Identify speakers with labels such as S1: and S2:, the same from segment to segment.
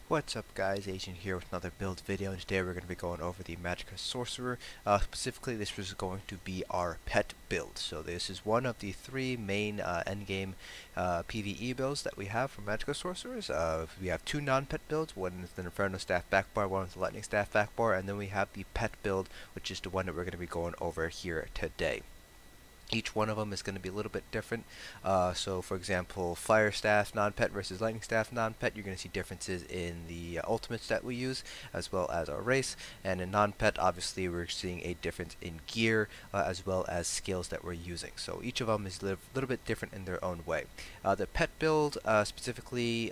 S1: What's up guys, Agent here with another build video, and today we're going to be going over the Magicka Sorcerer. Specifically, this is going to be our pet build. So this is one of the three main endgame PvE builds that we have for Magicka Sorcerers. We have two non-pet builds, one is the Inferno Staff backbar, one is the Lightning Staff backbar, and then we have the pet build, which is the one that we're going to be going over here today. Each one of them is going to be a little bit different. So for example, Fire Staff non-pet versus Lightning Staff non-pet, you're going to see differences in the ultimates that we use, as well as our race. And in non-pet, obviously, we're seeing a difference in gear, as well as skills that we're using. So each of them is a little bit different in their own way. The pet build, specifically,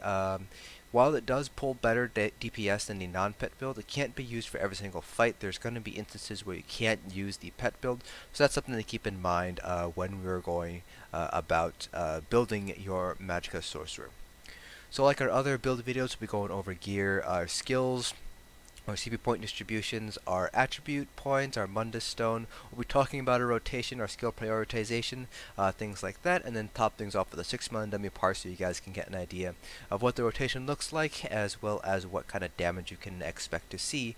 S1: while it does pull better DPS than the non-pet build, it can't be used for every single fight. There's going to be instances where you can't use the pet build, so that's something to keep in mind when we're going about building your Magicka Sorcerer. So like our other build videos, we'll be going over gear, our skills, our CP point distributions, our attribute points, our Mundus stone. We'll be talking about our rotation, our skill prioritization, things like that, and then top things off with a 6-man dummy parse so you guys can get an idea of what the rotation looks like, as well as what kind of damage you can expect to see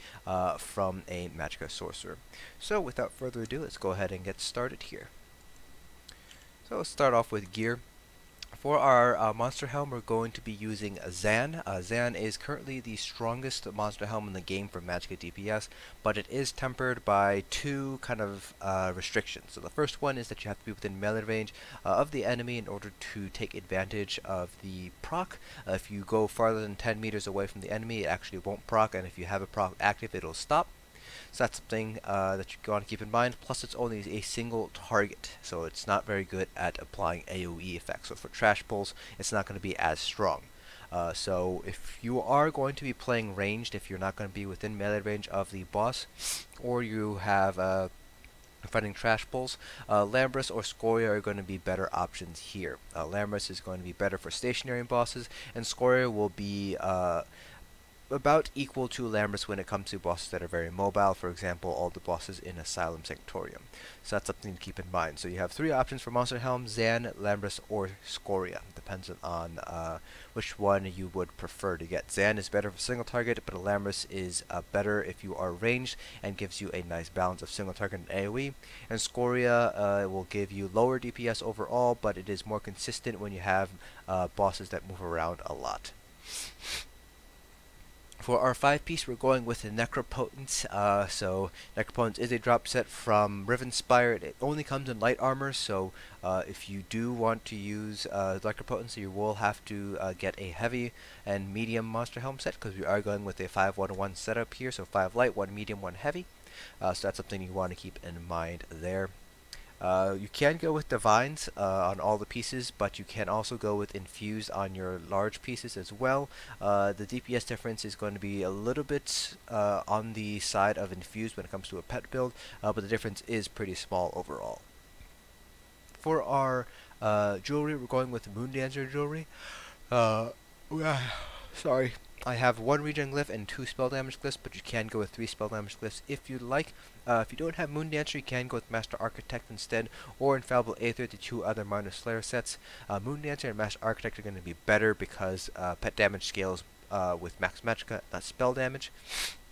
S1: from a Magicka Sorcerer. So without further ado, let's go ahead and get started here. So let's start off with gear. For our monster helm, we're going to be using Zaan. Zaan is currently the strongest monster helm in the game for Magicka DPS, but it is tempered by two kind of restrictions. So the first one is that you have to be within melee range of the enemy in order to take advantage of the proc. If you go farther than 10 meters away from the enemy, it actually won't proc, and if you have a proc active, it'll stop. So that's something that you want to keep in mind. Plus, it's only a single target, so it's not very good at applying AoE effects. So for trash pulls, it's not going to be as strong. So if you are going to be playing ranged, if you're not going to be within melee range of the boss, or you have fighting trash pulls, Ilambris or Skoria are going to be better options here. Ilambris is going to be better for stationary bosses, and Skoria will be about equal to Ilambris when it comes to bosses that are very mobile, for example, all the bosses in Asylum Sanctorium. So that's something to keep in mind. So you have three options for Monster Helm: Zaan, Ilambris, or Skoria. Depends on which one you would prefer to get. Zaan is better for single target, but Ilambris is better if you are ranged and gives you a nice balance of single target and AoE. And Skoria will give you lower DPS overall, but it is more consistent when you have bosses that move around a lot. For our 5-piece, we're going with the Necropotence. So Necropotence is a drop set from Rivenspire. It only comes in light armor, so if you do want to use Necropotence, you will have to get a heavy and medium monster helm set, because we are going with a 5-1-1 setup here, so 5 light, 1 medium, 1 heavy. So that's something you want to keep in mind there. You can go with Divines on all the pieces, but you can also go with Infused on your large pieces as well. The DPS difference is going to be a little bit on the side of Infused when it comes to a pet build, but the difference is pretty small overall. For our jewelry, we're going with Moondancer jewelry. Sorry. I have 1 regen glyph and 2 spell damage glyphs, but you can go with 3 spell damage glyphs if you'd like. If you don't have Moondancer, you can go with Master Architect instead, or Infallible Aether, the 2 other Minor Slayer sets. Moondancer and Master Architect are going to be better because pet damage scales with Max Magicka, not spell damage.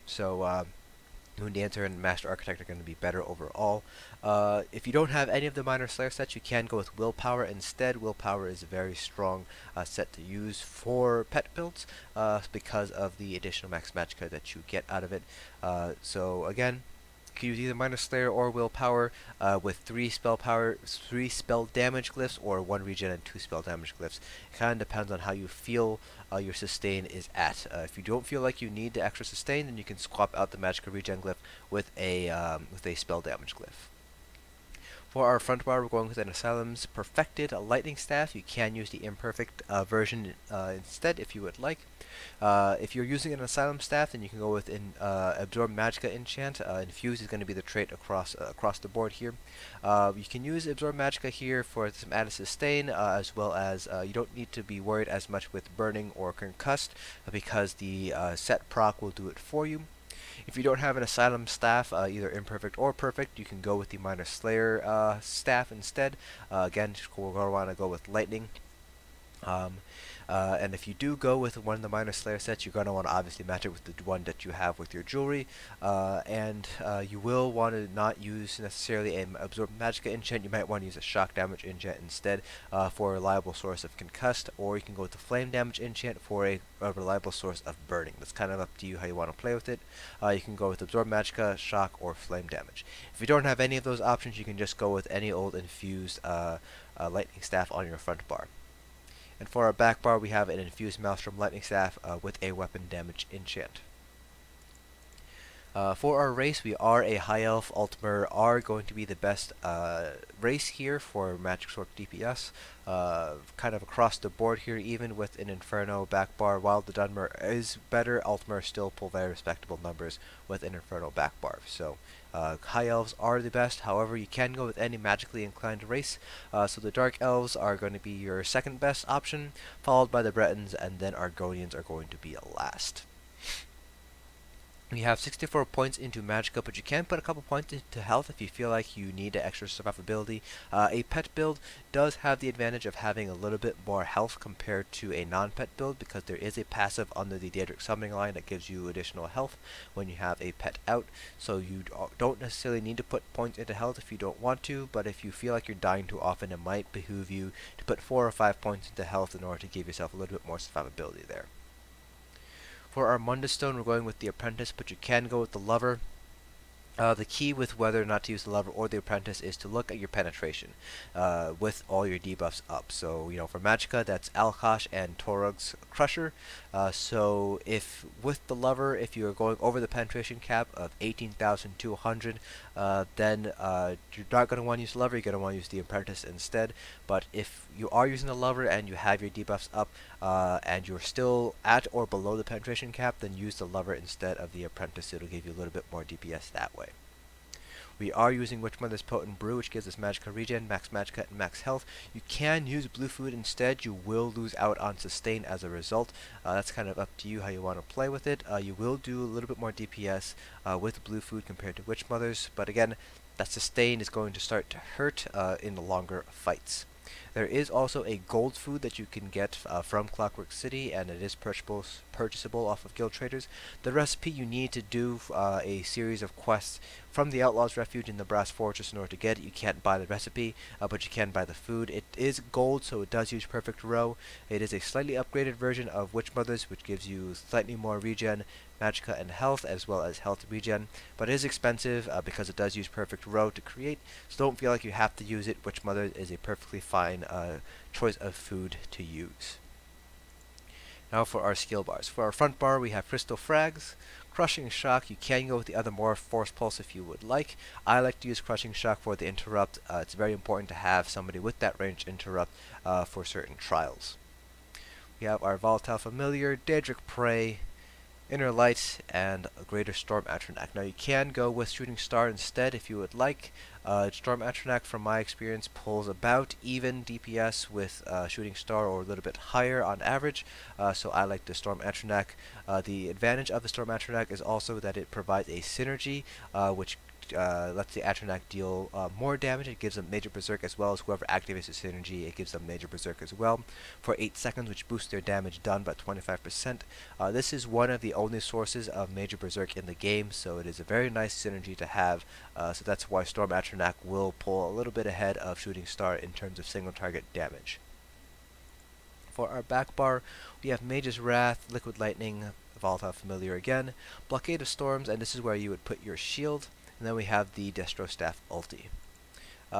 S1: So Moondancer and Master Architect are going to be better overall. If you don't have any of the Minor Slayer sets, you can go with Willpower instead. Willpower is a very strong set to use for pet builds because of the additional Max Magicka that you get out of it. So again, you can use either Minor Slayer or Willpower with 3 spell damage glyphs, or 1 regen and 2 spell damage glyphs. It kind of depends on how you feel your sustain is at. If you don't feel like you need the extra sustain, then you can swap out the Magicka regen glyph with a spell damage glyph. For our front bar, we're going with an Asylum's Perfected Lightning Staff. You can use the imperfect version instead if you would like. If you're using an Asylum Staff, then you can go with Absorb Magicka enchant. Infused is going to be the trait across the board here. You can use Absorb Magicka here for some added sustain, as well as you don't need to be worried as much with Burning or Concussed, because the set proc will do it for you. If you don't have an Asylum Staff, either imperfect or perfect, you can go with the Minor Slayer staff instead. Again, we're going to want to go with Lightning. Um, and if you do go with one of the Minor Slayer sets, you're going to want to obviously match it with the one that you have with your jewelry, and you will want to not use necessarily an Absorb Magicka enchant. You might want to use a shock damage enchant instead for a reliable source of concussed, or you can go with the flame damage enchant for a reliable source of burning. That's kind of up to you how you want to play with it. You can go with Absorb Magicka, shock, or flame damage. If you don't have any of those options, you can just go with any old infused lightning staff on your front bar. And for our back bar, we have an infused Maelstrom Lightning Staff with a weapon damage enchant. For our race, we are a High Elf. Altmer are going to be the best race here for Magicka Sorcerer DPS. Kind of across the board here, even with an Inferno back bar. While the Dunmer is better, Altmer still pull very respectable numbers with an Inferno back bar. So High Elves are the best. However, you can go with any magically inclined race. So the Dark Elves are going to be your second best option, followed by the Bretons, and then Argonians are going to be last. We have 64 points into Magicka, but you can put a couple points into health if you feel like you need extra survivability. A pet build does have the advantage of having a little bit more health compared to a non-pet build, because there is a passive under the Daedric summoning line that gives you additional health when you have a pet out. So you don't necessarily need to put points into health if you don't want to, but if you feel like you're dying too often, it might behoove you to put 4 or 5 points into health in order to give yourself a little bit more survivability there. For our Mundus stone, we're going with the Apprentice, but you can go with the Lover. The key with whether or not to use the Lover or the Apprentice is to look at your penetration with all your debuffs up. So, for Magicka, that's Alkosh and Torug's Crusher. So, if with the Lover, if you are going over the penetration cap of 18,200, then you're not going to want to use the Lover, you're going to want to use the Apprentice instead. But if you are using the Lover and you have your debuffs up, and you're still at or below the penetration cap, then use the Lover instead of the Apprentice. It'll give you a little bit more DPS that way. We are using Witchmother's Potent Brew, which gives us Magicka regen, max Magicka, and max health. You can use Blue Food instead. You will lose out on sustain as a result. That's kind of up to you how you want to play with it. You will do a little bit more DPS with Blue Food compared to Witchmother's, but again, that sustain is going to start to hurt in the longer fights. There is also a gold food that you can get from Clockwork City, and it is purchasable off of guild traders. The recipe, you need to do a series of quests from the Outlaw's Refuge in the Brass Fortress in order to get it. You can't buy the recipe, but you can buy the food. It is gold, so it does use Perfect Row. It is a slightly upgraded version of Witchmother's, which gives you slightly more regen, Magicka, and health, as well as health regen, but it is expensive because it does use Perfect Row to create, so don't feel like you have to use it. Witchmother is a perfectly fine choice of food to use. Now for our skill bars. For our front bar, we have Crystal Frags, Crushing Shock. You can go with the other more Force Pulse if you would like. I like to use Crushing Shock for the interrupt. It's very important to have somebody with that range interrupt for certain trials. We have our Volatile Familiar, Daedric Prey, Inner Light, and a Greater Storm Atronach. Now you can go with Shooting Star instead if you would like. Storm Atronach, from my experience, pulls about even DPS with Shooting Star, or a little bit higher on average, so I like the Storm Atronach. The advantage of the Storm Atronach is also that it provides a synergy, which lets the Atronach deal more damage. It gives them Major Berserk, as well as whoever activates the synergy, it gives them Major Berserk as well for 8 seconds, which boosts their damage done by 25%. This is one of the only sources of Major Berserk in the game, so it is a very nice synergy to have. So that's why Storm Atronach will pull a little bit ahead of Shooting Star in terms of single target damage. For our back bar, we have Mage's Wrath, Liquid Lightning, Volatile Familiar again, Blockade of Storms, and this is where you would put your shield. And then we have the Destro Staff ulti.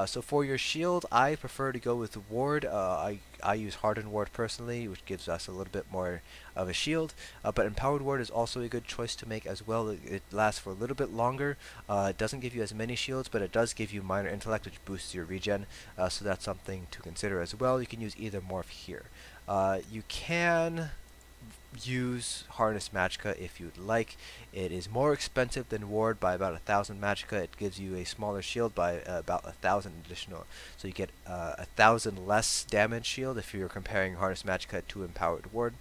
S1: So for your shield, I prefer to go with Ward. I use Hardened Ward personally, which gives us a little bit more of a shield. But Empowered Ward is also a good choice to make as well. It lasts for a little bit longer. It doesn't give you as many shields, but it does give you Minor Intellect, which boosts your regen. So that's something to consider as well. You can use either morph here. You can use Harness Magicka if you'd like. It is more expensive than Ward by about 1,000 Magicka. It gives you a smaller shield by about 1,000 additional. So you get 1,000 less damage shield if you're comparing Harness Magicka to Empowered Ward.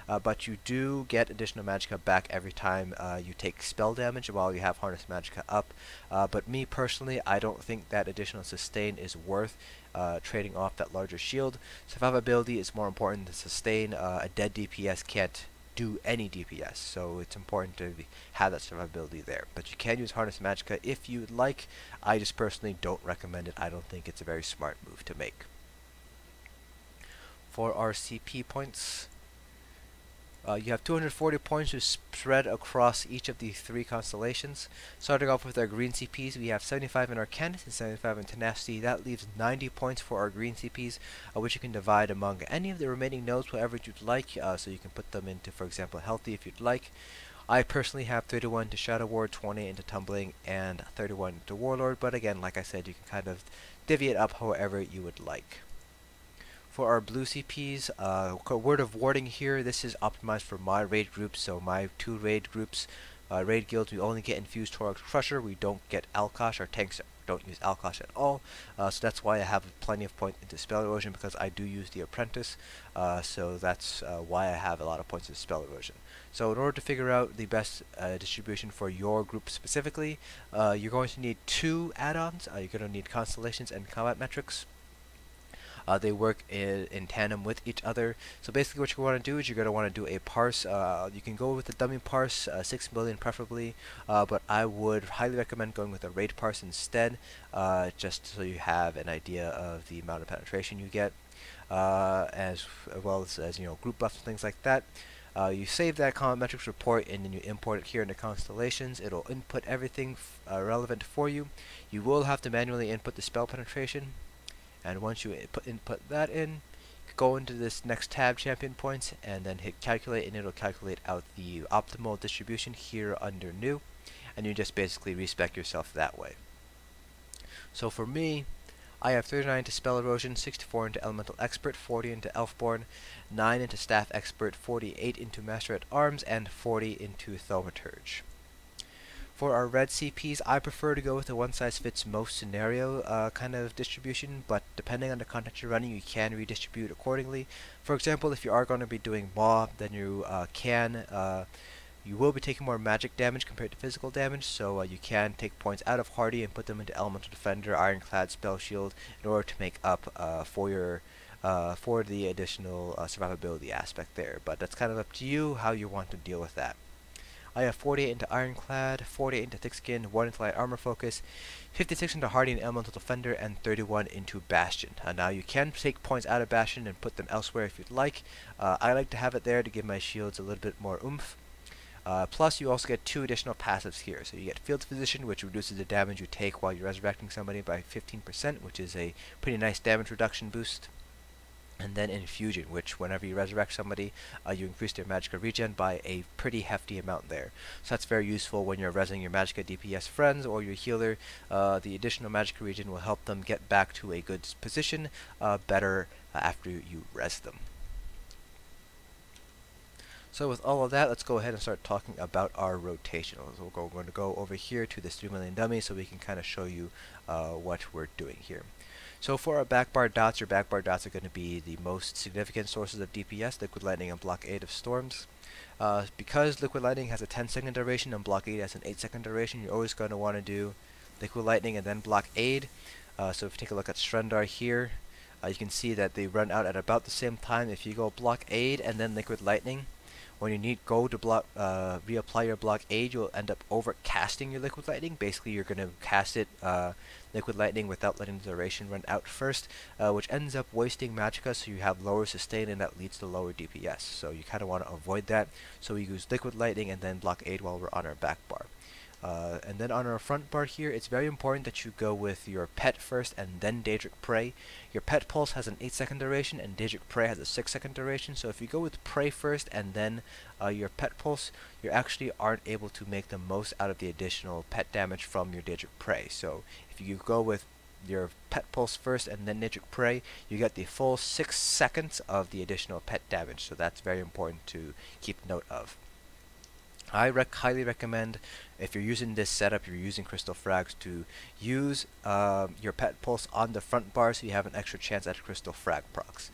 S1: But you do get additional Magicka back every time you take spell damage while you have Harness Magicka up. But me personally, I don't think that additional sustain is worth trading off that larger shield. Survivability is more important than sustain. A dead DPS can't do any DPS, so it's important to have that survivability there. But you can use Harness Magicka if you'd like. I just personally don't recommend it. I don't think it's a very smart move to make. For our CP points, you have 240 points to spread across each of the 3 constellations. Starting off with our green CPs, we have 75 in Arcanist and 75 in Tenacity. That leaves 90 points for our green CPs, which you can divide among any of the remaining nodes, whatever you'd like. So you can put them into, for example, Healthy if you'd like. I personally have 31 to Shadow Ward, 20 into Tumbling, and 31 to Warlord. But again, like I said, you can kind of divvy it up however you would like. For our blue CPs, Word of Warding here, this is optimized for my raid groups, so my 2 raid groups, raid guilds, we only get Infused Torag's Crusher, we don't get Alkosh, our tanks don't use Alkosh at all, so that's why I have plenty of points into Spell Erosion, because I do use the Apprentice, so that's why I have a lot of points into Spell Erosion. So in order to figure out the best distribution for your group specifically, you're going to need 2 add-ons. You're going to need Constellations and Combat Metrics. They work in tandem with each other. So basically what you want to do is you're going to want to do a parse. You can go with a dummy parse, 6 million preferably, but I would highly recommend going with a raid parse instead, just so you have an idea of the amount of penetration you get, as well as group buffs and things like that. You save that Combat Metrics report and then you import it here into Constellations. It'll input everything relevant for you. You will have to manually input the spell penetration. And once you input that in, go into this next tab, Champion Points, and then hit Calculate, and it'll calculate out the optimal distribution here under New, and you just basically respec yourself that way. So for me, I have 39 into Spell Erosion, 64 into Elemental Expert, 40 into Elfborn, 9 into Staff Expert, 48 into Master at Arms, and 40 into Thaumaturge. For our red CPs, I prefer to go with a one-size-fits-most scenario kind of distribution, but depending on the content you're running, you can redistribute accordingly. For example, if you are going to be doing Maw, then you will be taking more magic damage compared to physical damage, so you can take points out of Hardy and put them into Elemental Defender, Ironclad, Spell Shield, in order to make up for the additional survivability aspect there. But that's kind of up to you how you want to deal with that. I have 48 into Ironclad, 48 into Thick Skin, 1 into Light Armor Focus, 56 into Hardy and Elemental Defender, and 31 into Bastion. Now you can take points out of Bastion and put them elsewhere if you'd like. I like to have it there to give my shields a little bit more oomph. Plus you also get 2 additional passives here. So you get Field Physician, which reduces the damage you take while you're resurrecting somebody by 15%, which is a pretty nice damage reduction boost. And then Infusion, which whenever you resurrect somebody, you increase their Magicka regen by a pretty hefty amount there. So that's very useful when you're resing your Magicka DPS friends or your healer. The additional Magicka regen will help them get back to a good position better after you res them. So with all of that, let's go ahead and start talking about our rotation. So we're going to go over here to this 3 million dummy so we can kind of show you what we're doing here. So for our backbar dots, your backbar dots are going to be the most significant sources of DPS, Liquid Lightning and Blockade of Storms. Because Liquid Lightning has a 10-second duration and Blockade has an 8-second duration, you're always going to want to do Liquid Lightning and then Blockade. So if you take a look at Strendar here, you can see that they run out at about the same time. If you go Blockade and then Liquid Lightning, when you need go to reapply your Blockade, you'll end up over casting your Liquid Lightning. Basically, you're going to cast it Liquid Lightning without letting the duration run out first, which ends up wasting Magicka, so you have lower sustain, and that leads to lower DPS. So you kind of want to avoid that. So we use Liquid Lightning and then Blockade while we're on our back bar. And then on our front bar here, it's very important that you go with your pet first and then Daedric Prey. Your pet pulse has an 8-second duration and Daedric Prey has a 6-second duration, so if you go with Prey first and then your pet pulse, you actually aren't able to make the most out of the additional pet damage from your Daedric Prey. So if you go with your pet pulse first and then Daedric Prey, you get the full 6 seconds of the additional pet damage, so that's very important to keep note of. I highly recommend, if you're using this setup, you're using Crystal Frags, to use your pet pulse on the front bar so you have an extra chance at Crystal Frag procs.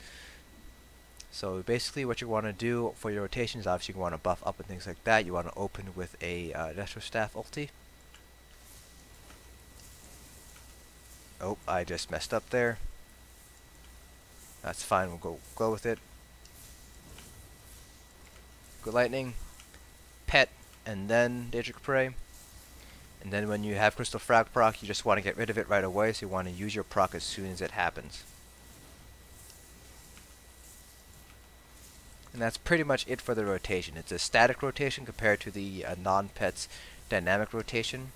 S1: So basically what you want to do for your rotations, obviously you want to buff up and things like that. You want to open with a Necropotence Staff ulti. Oh, I just messed up there. That's fine, we'll go with it. Good Lightning, Pet, and then Daedric Prey. And then when you have Crystal Frag proc, you just want to get rid of it right away, so you want to use your proc as soon as it happens. And that's pretty much it for the rotation. It's a static rotation compared to the non-pets dynamic rotation.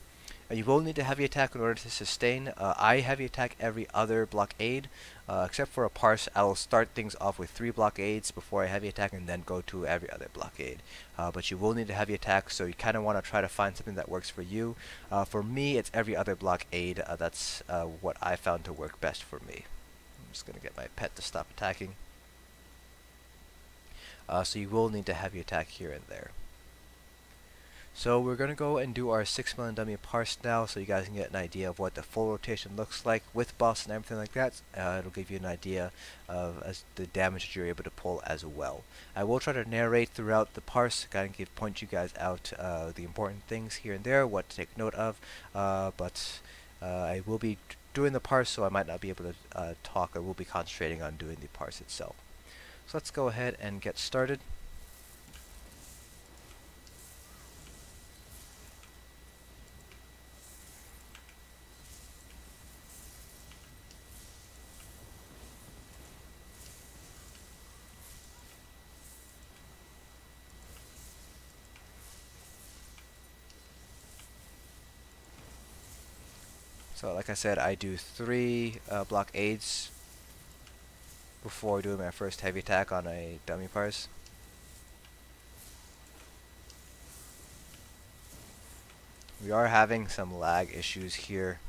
S1: You will need a heavy attack in order to sustain. I heavy attack every other blockade, except for a parse. I will start things off with 3 blockades before I heavy attack and then go to every other blockade. But you will need a heavy attack, so you kind of want to try to find something that works for you. For me, it's every other blockade. That's what I found to work best for me. I'm just going to get my pet to stop attacking. So you will need to heavy attack here and there. So we're going to go and do our 6 million dummy parse now, so you guys can get an idea of what the full rotation looks like with buffs and everything like that. It'll give you an idea of the damage that you're able to pull as well. I will try to narrate throughout the parse, kind of point you guys out the important things here and there, what to take note of, but I will be doing the parse, so I might not be able to talk. I will be concentrating on doing the parse itself. So let's go ahead and get started. So like I said, I do 3 blockades before doing my first heavy attack on a dummy parse. We are having some lag issues here.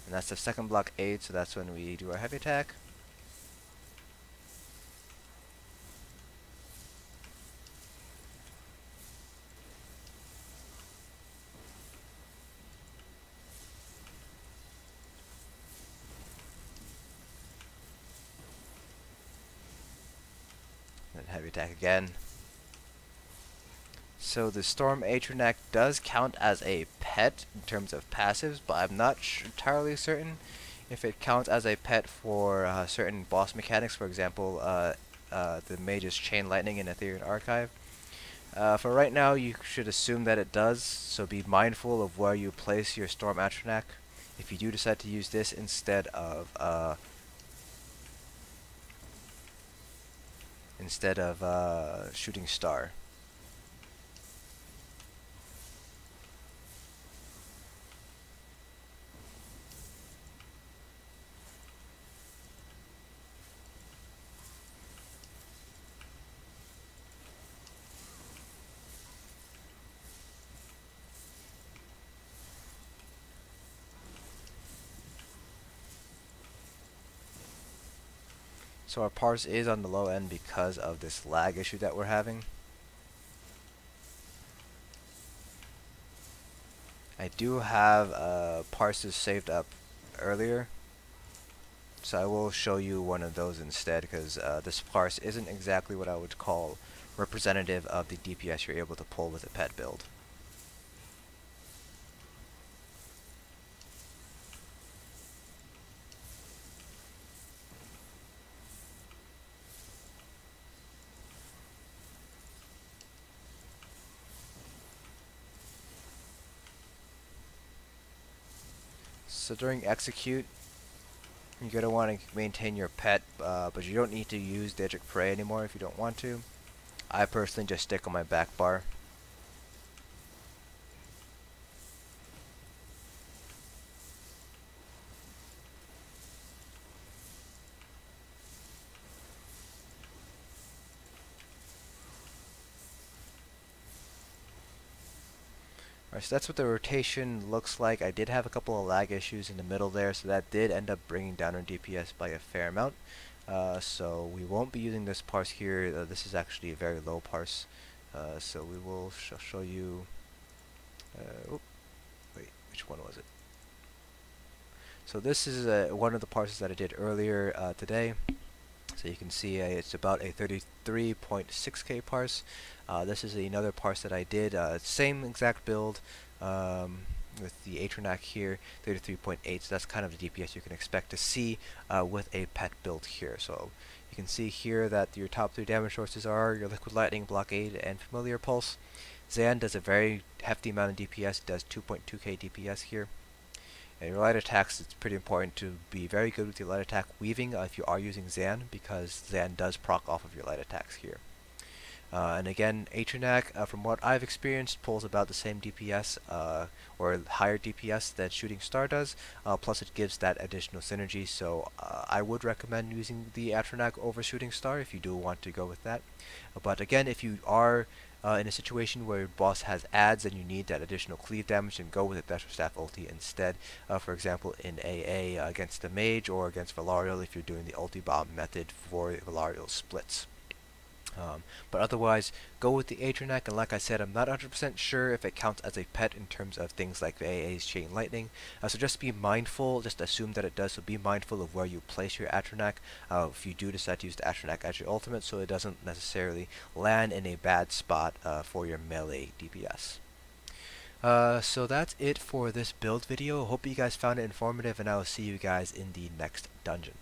S1: And that's the second blockade, so that's when we do our heavy attack. Then heavy attack again. So the Storm Atronach does count as a pet in terms of passives, but I'm not entirely certain if it counts as a pet for certain boss mechanics, for example, the Mage's Chain Lightning in Ethereal Archive. For right now, you should assume that it does, so be mindful of where you place your Storm Atronach if you do decide to use this instead of Shooting Star. So our parse is on the low end because of this lag issue that we're having. I do have parses saved up earlier, so I will show you one of those instead, because this parse isn't exactly what I would call representative of the DPS you're able to pull with a pet build. So during execute, you're going to want to maintain your pet, but you don't need to use Daedric Prey anymore if you don't want to. I personally just stick on my back bar. Alright, so that's what the rotation looks like. I did have a couple of lag issues in the middle there, so that did end up bringing down our DPS by a fair amount. So we won't be using this parse here. This is actually a very low parse. So we will show you... wait, which one was it? So this is one of the parses that I did earlier today. So you can see it's about a 33.6k parse. This is another parse that I did, same exact build, with the Atronach here, 33.8, so that's kind of the DPS you can expect to see with a pet build here. So you can see here that your top 3 damage sources are your Liquid Lightning, Blockade, and Familiar Pulse. Zaan does a very hefty amount of DPS, does 2.2k DPS here. And your light attacks, it's pretty important to be very good with your light attack weaving if you are using Zaan, because Zaan does proc off of your light attacks here. And again, Atronach, from what I've experienced, pulls about the same DPS, or higher DPS than Shooting Star does, plus it gives that additional synergy, so I would recommend using the Atronach over Shooting Star if you do want to go with that. But again, if you are in a situation where your boss has adds and you need that additional cleave damage, and go with a Thresher Staff ulti instead. For example, in AA against the mage or against Valarial if you're doing the ulti bomb method for Valarial splits. But otherwise, go with the Atronach, and like I said, I'm not 100% sure if it counts as a pet in terms of things like the AA's Chain Lightning, so just be mindful, just assume that it does, so be mindful of where you place your Atronach if you do decide to use the Atronach as your ultimate, so it doesn't necessarily land in a bad spot for your melee DPS. So that's it for this build video. Hope you guys found it informative, and I will see you guys in the next dungeon.